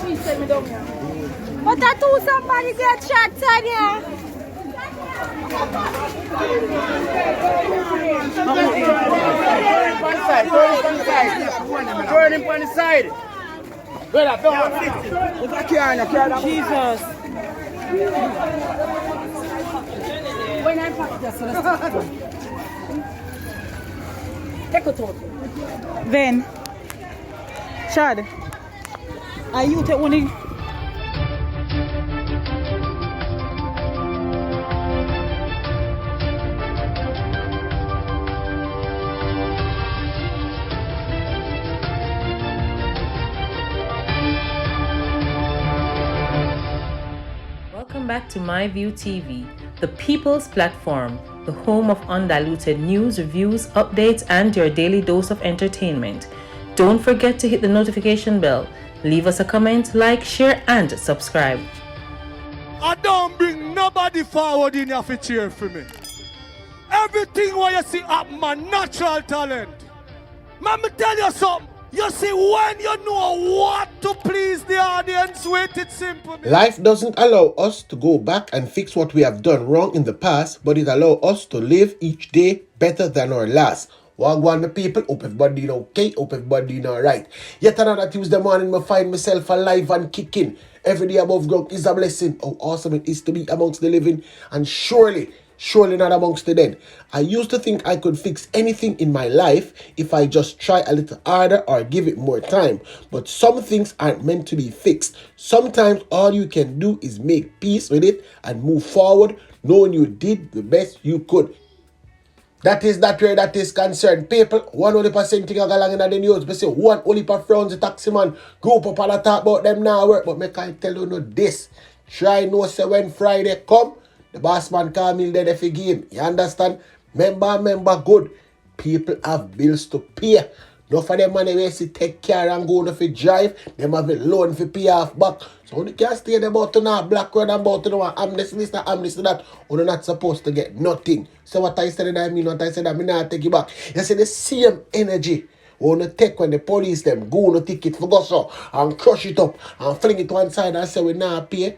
she sent me down here. But I told somebody get shot, Tanya. Turn him on the side. Jesus. When I practice, take it out. Then, Chad, are you the only? Welcome back to MyView TV, the people's platform, the home of undiluted news, reviews, updates, and your daily dose of entertainment. Don't forget to hit the notification bell, leave us a comment, like, share, and subscribe. I don't bring nobody forward in here to cheer for me. Everything what you see up my natural talent. Let me tell you something. You see, when you know what to please the audience with, it's simple. Life doesn't allow us to go back and fix what we have done wrong in the past, but it allows us to live each day better than our last. Wagwan my people, hope everybody doing okay, hope everybody doing alright. Yet another Tuesday morning, I find myself alive and kicking. Every day above ground is a blessing. How awesome it is to be amongst the living, and surely not amongst the dead. I used to think I could fix anything in my life if I just try a little harder or give it more time. But some things aren't meant to be fixed. Sometimes all you can do is make peace with it and move forward, knowing you did the best you could. That is that where that is concerned. People, 100% thing I got along in the news. But say one only per frowns the taxi man group up and talk about them now work. But me can't tell you no this. Try no say when Friday come, the boss man call me there for game. You understand? Member good. People have bills to pay. No for them money where see take care and go for drive. Them have a loan for pay off back. So you can't stay there about to now black road and about to know amnesty this, amnesty that. You're not supposed to get nothing. So what I said I mean, what I said I mean, I take you back. You see the same energy wanna take when the police them go on a ticket for go so and crush it up and fling it one side and say we not pay.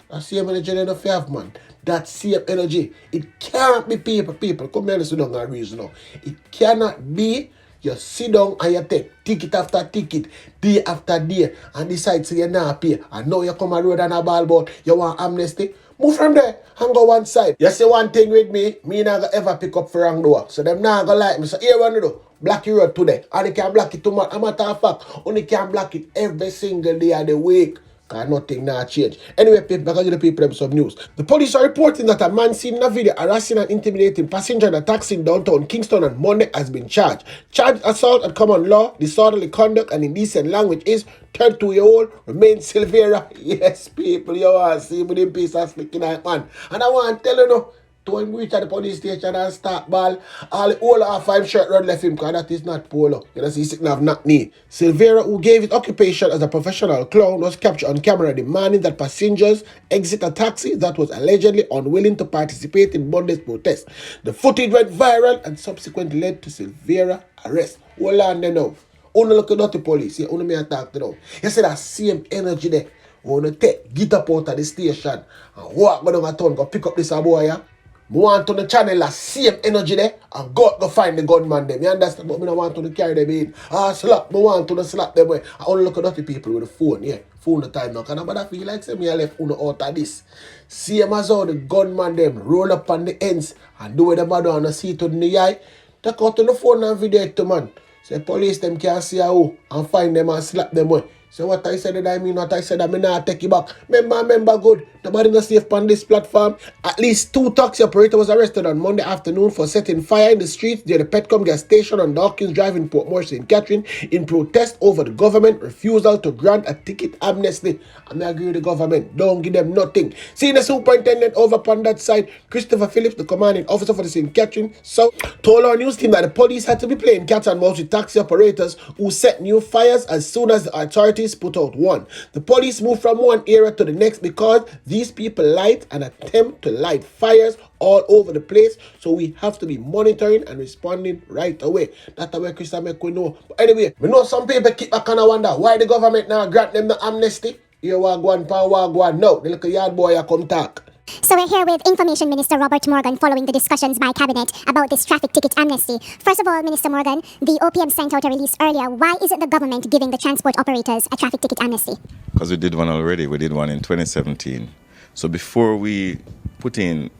That same energy they don't have, man. That same energy. It can't be people. Come here, sit down and reason now. It cannot be you sit down and you take ticket after ticket, day after day, and decide say you're not pay. And now you come a road and a ball bout, you want amnesty. Move from there and go one side. You say one thing with me not gonna ever pick up for wrong door. So them not gonna like me. So here what you do, block your road today. And they can block it tomorrow. A matter of fact, only can block it every single day of the week. Because nothing now change. Anyway, people, back to the people some news. The police are reporting that a man seen in a video harassing and intimidating passenger in a taxi in downtown Kingston on Monday has been charged. Charged assault at common law, disorderly conduct, and indecent language is 32-year-old Remain Silvera. Yes, people, you want to see me in peace and speaking like man. And I want to tell you no. Don't reach at the police station and start ball. All the whole half 5 shirt run left him because that is not polo. You know, see, he's sitting have knock knee. Silvera, who gave his occupation as a professional clown, was captured on camera demanding that passengers exit a taxi that was allegedly unwilling to participate in Monday's protest. The footage went viral and subsequently led to Silvera's arrest. Hold on there now. Only look at the police. Yeah, only me attack to them. You see that same energy there. Want to get up out of the station and walk down a town, go pick up this boy, yeah? I want to the channel the same energy there and go find the gunman them. You understand? But I don't want to carry them in. Slap. I want to slap them. I only look at the people with the phone. Yeah, phone the time now. Can I feel like say me I left uno out of this. Same as how the gunman them roll up on the ends and do what them do and see to the eye. Take out on the phone and video it to man. Say police them can see how and find them and slap them away. So what I said I mean, what I said I mean, I take you back. Remember good. Nobody not safe on this platform. At least 2 taxi operators was arrested on Monday afternoon for setting fire in the streets near the Petcom gas station on Dawkins Drive in Portmore, St. Catherine in protest over the government refusal to grant a ticket amnesty. I agree with the government. Don't give them nothing. Senior Superintendent over upon that side, Christopher Phillips, the commanding officer for the St. Catherine South, told our news team that the police had to be playing cat and mouse with taxi operators who set new fires as soon as the authorities authorities put out one. The police moved from one area to the next because these people light and attempt to light fires all over the place. So we have to be monitoring and responding right away. That's where Chris make we know. But anyway, we know some people keep back and wonder why the government now grant them the amnesty. Here wagwan pa wagwan. No, the little yard boy come talk. So we're here with Information Minister Robert Morgan following the discussions by Cabinet about this traffic ticket amnesty. First of all, Minister Morgan, the OPM sent out a release earlier. Why isn't the government giving the transport operators a traffic ticket amnesty? Because we did one already. We did one in 2017. So before we put in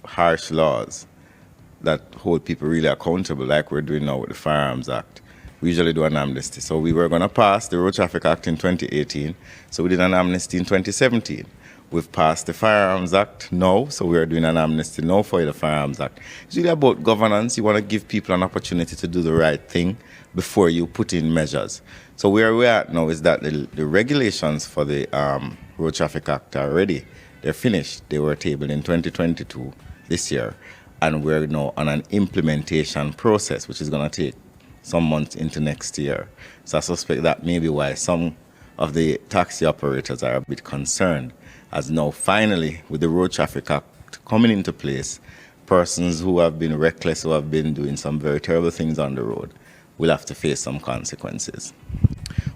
harsh laws that hold people really accountable, like we're doing now with the Firearms Act, we usually do an amnesty. So we were going to pass the Road Traffic Act in 2018. So we did an amnesty in 2017. We've passed the Firearms Act now, so we are doing an amnesty now for the Firearms Act. It's really about governance. You want to give people an opportunity to do the right thing before you put in measures. So where we're at now is that the regulations for the Road Traffic Act are ready. They're finished. They were tabled in 2022, this year, and we're now on an implementation process, which is going to take some months into next year. So I suspect that may be why some of the taxi operators are a bit concerned, as now finally, with the Road Traffic Act coming into place, persons who have been reckless, who have been doing some very terrible things on the road, will have to face some consequences.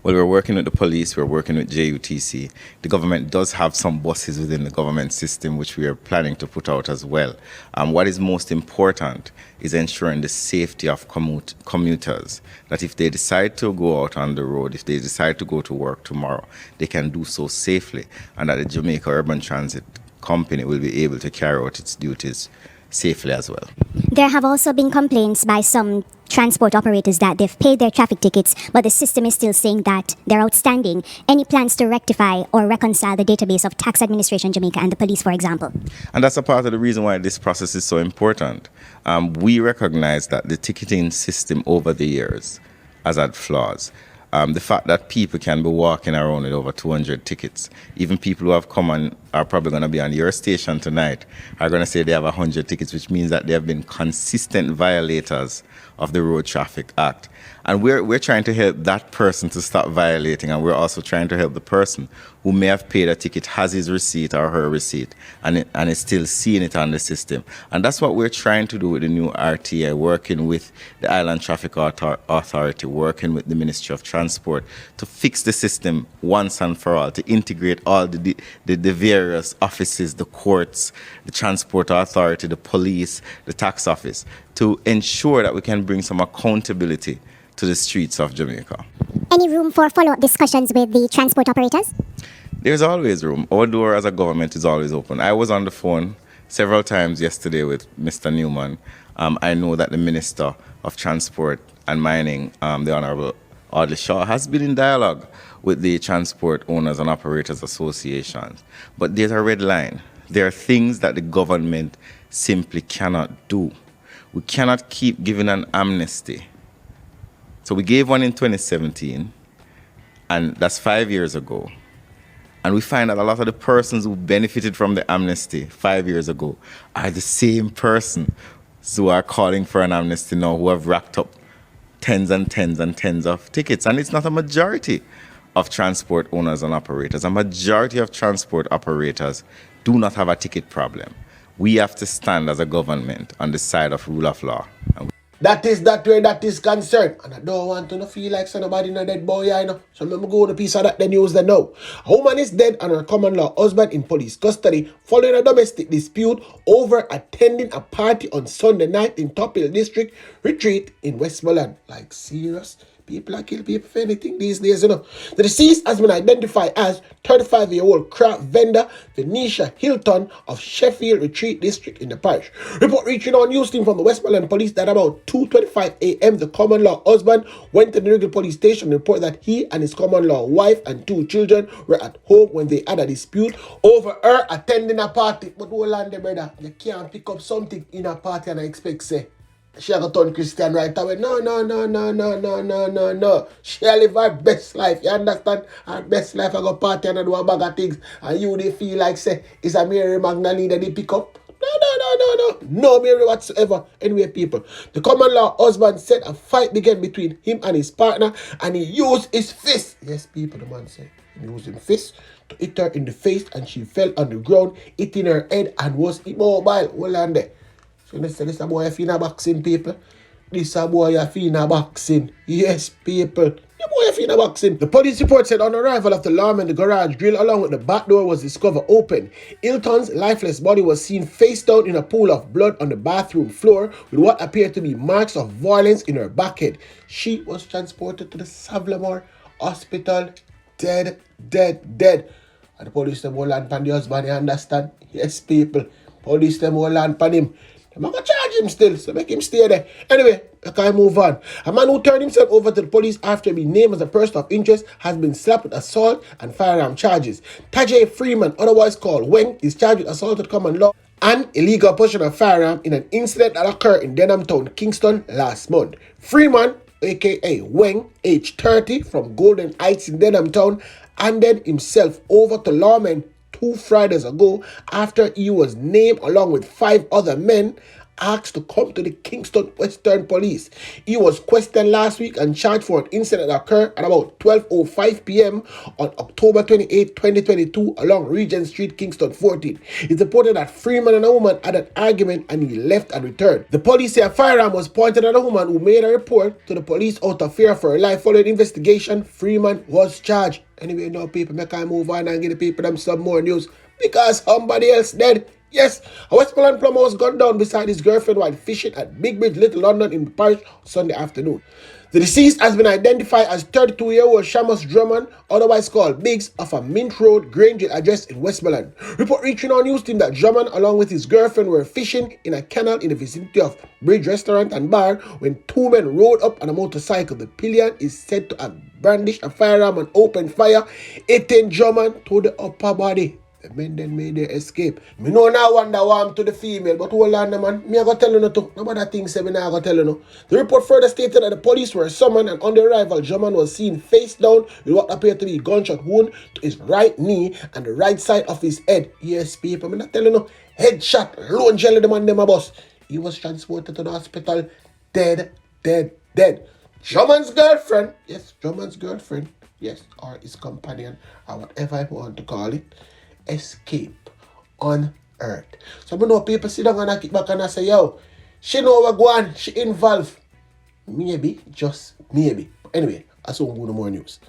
Well, we're working with the police, we're working with JUTC. The government does have some buses within the government system, which we are planning to put out as well. What is most important is ensuring the safety of commuters, that if they decide to go out on the road, if they decide to go to work tomorrow, they can do so safely, and that the Jamaica Urban Transit Company will be able to carry out its duties safely as well. There have also been complaints by some transport operators that they've paid their traffic tickets, but the system is still saying that they're outstanding. Any plans to rectify or reconcile the database of Tax Administration Jamaica and the police, for example? And that's a part of the reason why this process is so important. We recognize that the ticketing system over the years has had flaws. The fact that people can be walking around with over 200 tickets, even people who have come and are probably going to be on your station tonight are going to say they have 100 tickets, which means that they have been consistent violators of the Road Traffic Act. And we're trying to help that person to stop violating, and we're also trying to help the person who may have paid a ticket, has his receipt or her receipt, and is still seeing it on the system. And that's what we're trying to do with the new RTA, working with the Island Traffic Authority, working with the Ministry of Transport to fix the system once and for all, to integrate all the various offices, the courts, the Transport Authority, the police, the tax office, to ensure that we can bring some accountability to the streets of Jamaica. Any room for follow-up discussions with the transport operators? There's always room. Our door as a government is always open. I was on the phone several times yesterday with Mr. Newman. I know that the Minister of Transport and Mining, the Honourable Dɛądlq Shaw, has been in dialogue with the Transport Owners and Operators Associations. But there's a red line. There are things that the government simply cannot do. We cannot keep giving an amnesty. So we gave one in 2017, and that's 5 years ago. And we find that a lot of the persons who benefited from the amnesty 5 years ago are the same persons who are calling for an amnesty now, who have racked up tens and tens and tens of tickets. And it's not a majority of transport owners and operators. A majority of transport operators do not have a ticket problem. We have to stand as a government on the side of rule of law. That is that way that is concerned. And I don't want to feel like somebody in a dead boy, you know. So I'm go on a piece of that the news they know. A woman is dead and her common law husband in police custody following a domestic dispute over attending a party on Sunday night in Topil District Retreat in Westmoreland. Like, serious? People are killing people for anything these days, you know. The deceased has been identified as 35-year-old craft vendor Venesha Hilton of Sheffield Retreat District in the parish. Report reaching our news team from the Westmoreland Police that about 2:25 a.m. the common law husband went to the regular police station and reported that he and his common law wife and 2 children were at home when they had a dispute over her attending a party. But hold on there, brother. You can't pick up something in a party and I expect, say, she a go turn Christian right away. No. She a live her best life. You understand? Her best life I go party and do a bag of things. And you they feel like say it's a Mary Magdalene that they pick up. No Mary whatsoever. Anyway, people, the common law husband said a fight began between him and his partner, and he used his fist. Yes, people, the man said he used his fist to hit her in the face, and she fell on the ground, hitting her head and was immobile. Hold on there. So this is a boy a boxing, people. This a boy a boxing. Yes, people. The police report said on arrival of the Rąmơne, the garage grill along with the back door was discovered open. Hilton's lifeless body was seen face down in a pool of blood on the bathroom floor with what appeared to be marks of violence in her backhead. She was transported to the Savlamore Hospital dead. And the police them all land pan the husband, you understand? Yes, people. Police them all land pan him. I'm going to charge him still, so make him stay there. Anyway, I can move on. A man who turned himself over to the police after being named as a person of interest has been slapped with assault and firearm charges. Tajay Freeman, otherwise called Weng, is charged with assault at common law and illegal possession of firearm in an incident that occurred in Dɛądlq, Kingston last month. Freeman, aka Weng, age 30, from Golden Heights in Dɛądlq, handed himself over to lawmen 2 Fridays ago after he was named along with 5 other men asked to come to the Kingston Western Police. He was questioned last week and charged for an incident that occurred at about 12:05 p.m. on October 28, 2022 along Regent Street, Kingston 14. It's reported that Freeman and a woman had an argument and he left and returned. The police say a firearm was pointed at a woman who made a report to the police out of fear for her life. Following investigation, Freeman was charged. Anyway, now people, make I move on and give the people them some more news because somebody else dead. Yes, a Westmoreland plumber was gunned down beside his girlfriend while fishing at Big Bridge, Little London in Parish Sunday afternoon. The deceased has been identified as 32-year-old Shamus Drummond, otherwise called Biggs, of a Mint Road, Granger address in Westmoreland. Report reaching our news team that Drummond, along with his girlfriend, were fishing in a canal in the vicinity of Bridge Restaurant and Bar when 2 men rode up on a motorcycle. The pillion is said to have brandished a firearm and opened fire, hitting Drummond to the upper body. The men then made their escape. Me know now wonder why I'm to the female, but hold on, man. Me I go tell you no too. No matter things say me now I go tell you no. The report further stated that the police were summoned and on their arrival, Drummond was seen face down with what appeared to be a gunshot wound to his right knee and the right side of his head. Yes, people, me not tell you no. Headshot, lone jelly the man them a bus. He was transported to the hospital dead. Drummond's girlfriend, yes, or his companion, or whatever I want to call it, escape unearthed. So I know people sit down and kick back and say, yo, she know what going on, she involved. Maybe, just maybe. Anyway, I saw no more news.